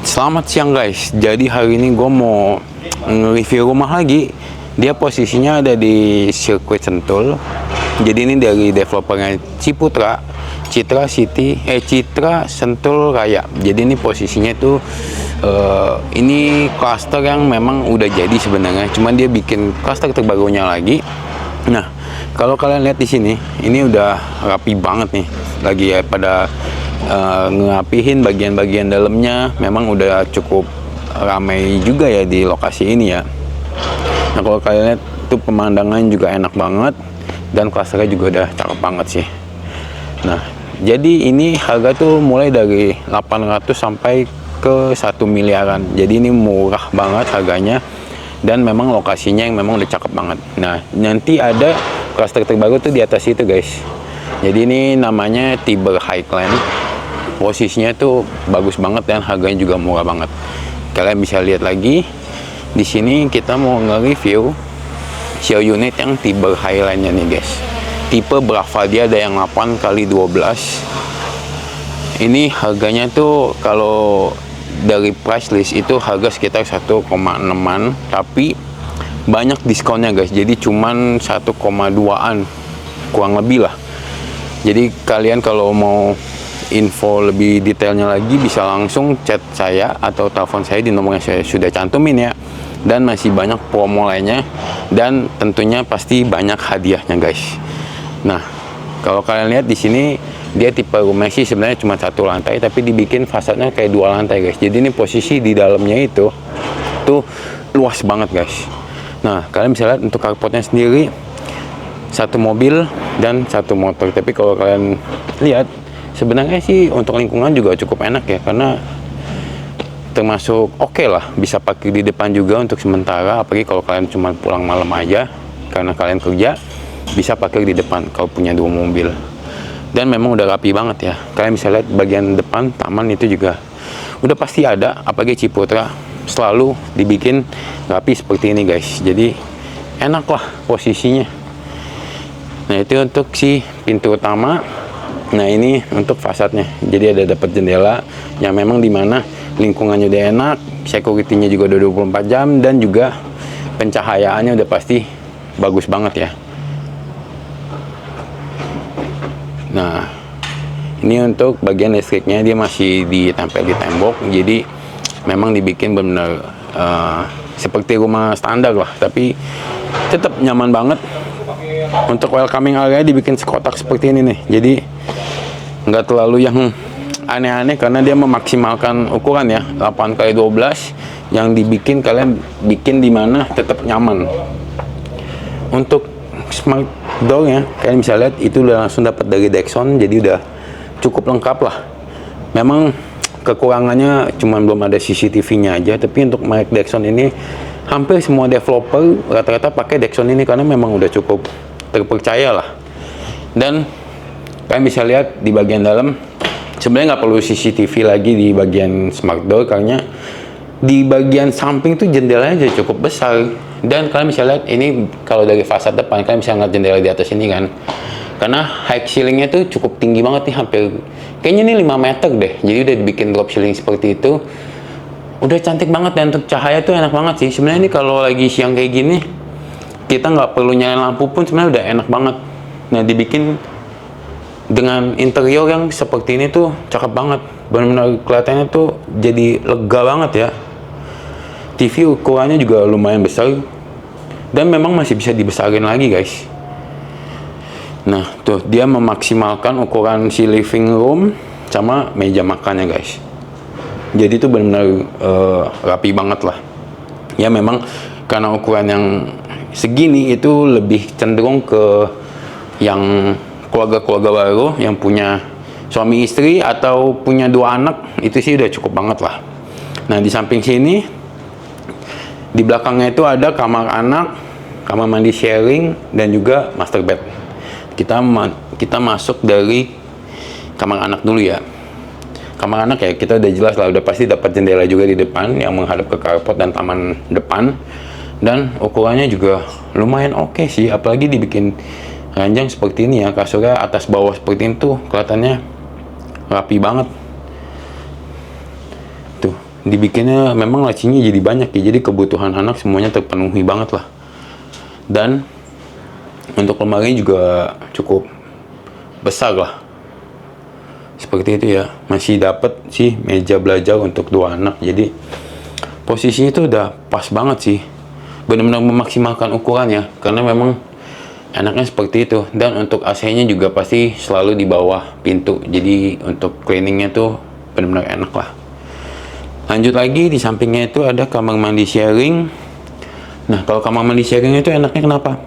Selamat siang guys. Jadi hari ini gue mau nge-review rumah lagi. Dia posisinya ada di sirkuit Sentul. Jadi ini dari developernya Ciputra, Citra Sentul Raya. Jadi ini posisinya tuh ini klaster yang memang udah jadi sebenarnya. Cuman dia bikin klaster terbarunya lagi. Nah, kalau kalian lihat di sini, ini udah rapi banget nih. Lagi ya pada ngerapihin bagian-bagian dalamnya. Memang udah cukup ramai juga ya di lokasi ini ya. Nah, kalau kalian lihat tuh pemandangan juga enak banget dan klasternya juga udah cakep banget sih. Nah, jadi ini harga tuh mulai dari 800 sampai ke 1 miliaran. Jadi ini murah banget harganya dan memang lokasinya yang memang udah cakep banget. Nah, nanti ada klaster terbaru tuh di atas itu guys. Jadi ini namanya Tiber Highland. Posisinya tuh bagus banget dan harganya juga murah banget. Kalian bisa lihat lagi di sini. Kita mau nge-review share unit yang Tiber Highland-nya nih guys. Tipe Brava, dia ada yang 8x12. Ini harganya tuh kalau dari price list itu harga sekitar 1,6an, tapi banyak diskonnya guys. Jadi cuman 1,2an kurang lebih lah. Jadi kalian kalau mau info lebih detailnya lagi bisa langsung chat saya atau telepon saya di nomor yang saya sudah cantumin ya. Dan masih banyak promo lainnya dan tentunya pasti banyak hadiahnya guys. Nah, kalau kalian lihat di sini dia tipe rumah sih sebenarnya cuma 1 lantai, tapi dibikin fasadnya kayak 2 lantai guys. Jadi ini posisi di dalamnya itu tuh luas banget guys. Nah, kalian bisa lihat untuk carportnya sendiri 1 mobil dan 1 motor. Tapi kalau kalian lihat sebenarnya sih untuk lingkungan juga cukup enak ya, karena termasuk oke lah, bisa parkir di depan juga untuk sementara. Apalagi kalau kalian cuma pulang malam aja karena kalian kerja, bisa parkir di depan kalau punya 2 mobil. Dan memang udah rapi banget ya. Kalian bisa lihat bagian depan taman itu juga udah pasti ada. Apalagi Ciputra selalu dibikin rapi seperti ini guys. Jadi enak lah posisinya. Nah, itu untuk si pintu utama. Nah, ini untuk fasadnya. Jadi ada dapat jendela yang memang dimana lingkungannya udah enak, security-nya juga udah 24 jam, dan juga pencahayaannya udah pasti bagus banget ya. Nah, ini untuk bagian listriknya dia masih ditempel di tembok. Jadi memang dibikin benar-benar seperti rumah standar lah, tapi tetap nyaman banget. Untuk welcoming area dibikin sekotak seperti ini nih. Jadi nggak terlalu yang aneh-aneh karena dia memaksimalkan ukuran ya 8x12 yang dibikin, kalian bikin di mana tetap nyaman. Untuk smart door ya, kalian bisa lihat itu udah langsung dapat dari Dexon, jadi udah cukup lengkap lah. Memang kekurangannya cuman belum ada CCTV-nya aja, tapi untuk merek Dexon ini hampir semua developer rata-rata pakai Dexon ini karena memang udah cukup terpercaya lah. Dan kalian bisa lihat di bagian dalam sebenarnya nggak perlu CCTV lagi di bagian smart door, karena di bagian samping tuh jendelanya jadi cukup besar. Dan kalian bisa lihat ini kalau dari fasad depan, kalian bisa ngeliat jendela di atas ini kan, karena high ceilingnya tuh cukup tinggi banget nih, hampir kayaknya ini 5 meter deh. Jadi udah dibikin drop ceiling seperti itu, udah cantik banget. Dan untuk cahaya tuh enak banget sih sebenarnya. Ini kalau lagi siang kayak gini kita nggak perlu nyalain lampu pun sebenarnya udah enak banget. Nah, dibikin dengan interior yang seperti ini tuh cakep banget, benar-benar kelihatannya tuh jadi lega banget ya. TV ukurannya juga lumayan besar dan memang masih bisa dibesarin lagi guys. Nah, tuh dia memaksimalkan ukuran si living room sama meja makannya guys. Jadi tuh benar-benar rapi banget lah ya. Memang karena ukuran yang segini itu lebih cenderung ke yang keluarga-keluarga baru yang punya suami istri atau punya 2 anak, itu sih udah cukup banget lah. Nah, di samping sini di belakangnya itu ada kamar anak, kamar mandi sharing, dan juga master bed. Kita masuk dari kamar anak dulu ya. Kamar anak ya kita udah jelas lah, udah pasti dapat jendela juga di depan yang menghadap ke carport dan taman depan. Dan ukurannya juga lumayan oke sih, apalagi dibikin ranjang seperti ini ya. Kasurnya atas bawah seperti itu kelihatannya rapi banget tuh. dibikinnya memang lacinya jadi banyak ya, jadi kebutuhan anak semuanya terpenuhi banget lah. Dan untuk lemari juga cukup besar lah, seperti itu ya. Masih dapat sih meja belajar untuk 2 anak, jadi posisinya itu udah pas banget sih, benar-benar memaksimalkan ukurannya karena memang enaknya seperti itu. Dan untuk AC-nya juga pasti selalu di bawah pintu, jadi untuk cleaningnya tuh benar-benar enak lah. Lanjut lagi, di sampingnya itu ada kamar mandi sharing. Nah, kalau kamar mandi sharing itu enaknya kenapa?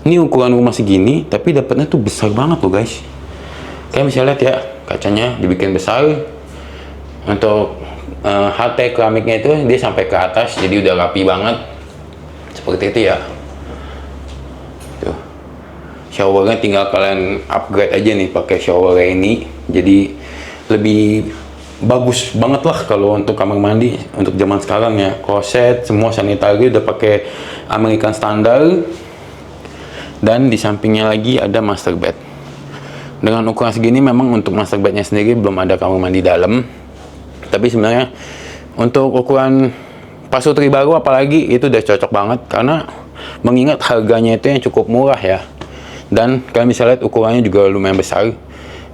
Ini ukuran rumah segini, tapi dapatnya tuh besar banget loh guys. Kalian bisa lihat ya, kacanya dibikin besar. Untuk HT keramiknya itu dia sampai ke atas, jadi udah rapi banget. Seperti itu ya. Tuh. Showernya tinggal kalian upgrade aja nih pakai shower ini. Jadi lebih bagus banget lah kalau untuk kamar mandi untuk zaman sekarang ya. Kloset semua sanitary udah pakai American standar. Dan di sampingnya lagi ada master bed. Dengan ukuran segini memang untuk master bednya sendiri belum ada kamar mandi dalam. Tapi sebenarnya untuk ukuran pasutri baru apalagi itu udah cocok banget, karena mengingat harganya itu yang cukup murah ya. Dan kalian bisa lihat ukurannya juga lumayan besar.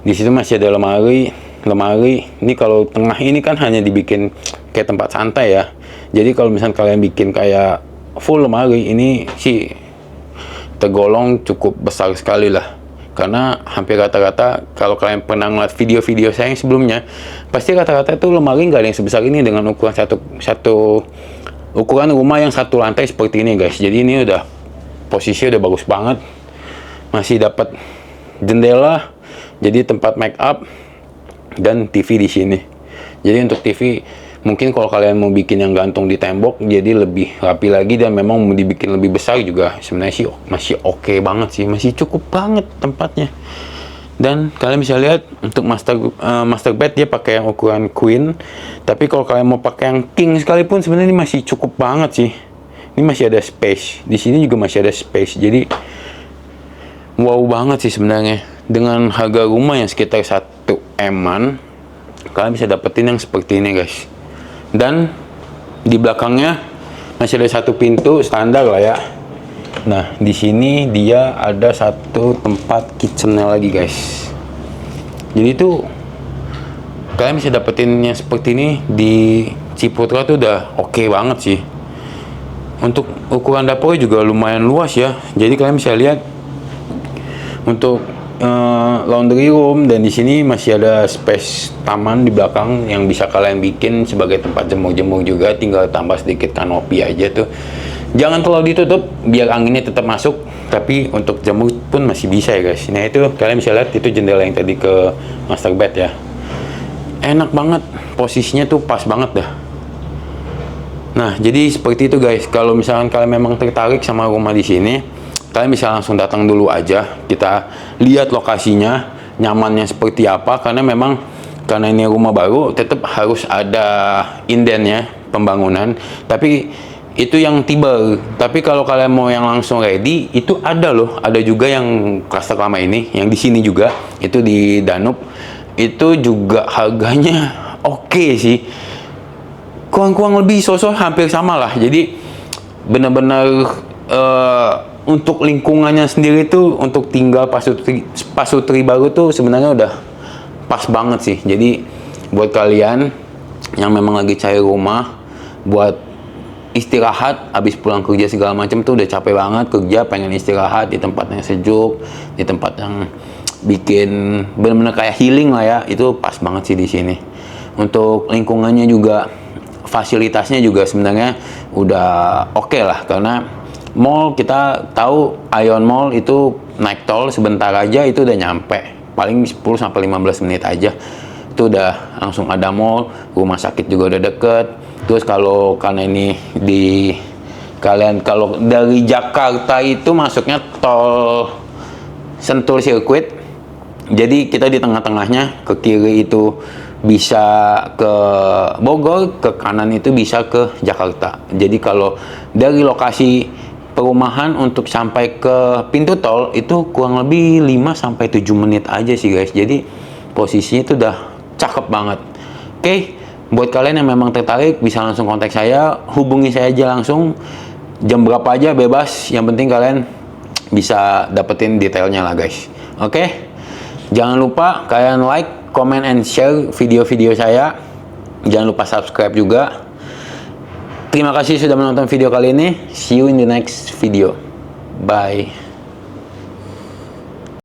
Di situ masih ada lemari. Ini kalau tengah ini kan hanya dibikin kayak tempat santai ya. Jadi kalau misalnya kalian bikin kayak full lemari, ini sih tergolong cukup besar sekali lah. Karena hampir rata-rata kalau kalian pernah ngeliat video-video saya yang sebelumnya, pasti rata-rata itu lemari nggak ada yang sebesar ini dengan ukuran ukuran rumah yang 1 lantai seperti ini guys. Jadi ini udah posisinya udah bagus banget. Masih dapat jendela, jadi tempat make up dan TV di sini. Jadi untuk TV mungkin kalau kalian mau bikin yang gantung di tembok jadi lebih rapi lagi, dan memang mau dibikin lebih besar juga sebenarnya sih masih oke banget sih, masih cukup banget tempatnya. Dan kalian bisa lihat untuk master bed dia pakai yang ukuran queen, tapi kalau kalian mau pakai yang king sekalipun sebenarnya ini masih cukup banget sih. Ini masih ada space, di sini juga masih ada space, jadi wow banget sih sebenarnya. Dengan harga rumah yang sekitar 1 M-an, kalian bisa dapetin yang seperti ini guys. Dan di belakangnya masih ada 1 pintu standar lah ya. Nah, di sini dia ada 1 tempat kitchennya lagi guys. Jadi tuh kalian bisa dapetin yang seperti ini di Ciputra tuh udah oke banget sih. Untuk ukuran dapurnya juga lumayan luas ya. Jadi kalian bisa lihat untuk laundry room, dan di sini masih ada space taman di belakang yang bisa kalian bikin sebagai tempat jemur-jemur juga, tinggal tambah sedikit kanopi aja tuh. Jangan terlalu ditutup biar anginnya tetap masuk, tapi untuk jemur pun masih bisa ya guys. Nah itu kalian bisa lihat itu jendela yang tadi ke master bed ya. Enak banget, posisinya tuh pas banget dah. Nah jadi seperti itu guys. Kalau misalkan kalian memang tertarik sama rumah di sini, kalian bisa langsung datang dulu aja, kita lihat lokasinya nyamannya seperti apa. Karena memang karena ini rumah baru tetap harus ada indennya pembangunan, tapi itu yang tiba. Tapi kalau kalian mau yang langsung ready itu ada loh, ada juga yang klaster lama ini yang di sini juga, itu di Danub, itu juga harganya oke sih, kurang lebih sosok hampir sama lah. Jadi benar-benar untuk lingkungannya sendiri tuh untuk tinggal pasutri baru tuh sebenarnya udah pas banget sih. Jadi buat kalian yang memang lagi cari rumah buat istirahat habis pulang kerja segala macam tuh udah capek banget kerja, pengen istirahat di tempat yang sejuk, di tempat yang bikin benar-benar kayak healing lah ya, itu pas banget sih di sini. Untuk lingkungannya juga, fasilitasnya juga sebenarnya udah oke lah, karena mall kita tahu Ion Mall itu naik tol sebentar aja itu udah nyampe, paling 10-15 menit aja itu udah langsung ada mall, rumah sakit juga udah deket. Terus kalau karena ini di kalian kalau dari Jakarta itu masuknya tol Sentul Circuit, jadi kita di tengah-tengahnya, ke kiri itu bisa ke Bogor, ke kanan itu bisa ke Jakarta. Jadi kalau dari lokasi perumahan untuk sampai ke pintu tol itu kurang lebih 5-7 menit aja sih guys. Jadi posisinya itu udah cakep banget. Oke, Buat kalian yang memang tertarik, bisa langsung kontak saya, hubungi saya aja langsung, jam berapa aja bebas, yang penting kalian bisa dapetin detailnya lah guys. Oke? Jangan lupa kalian like, comment, and share video-video saya. Jangan lupa subscribe juga. Terima kasih sudah menonton video kali ini. See you in the next video. Bye.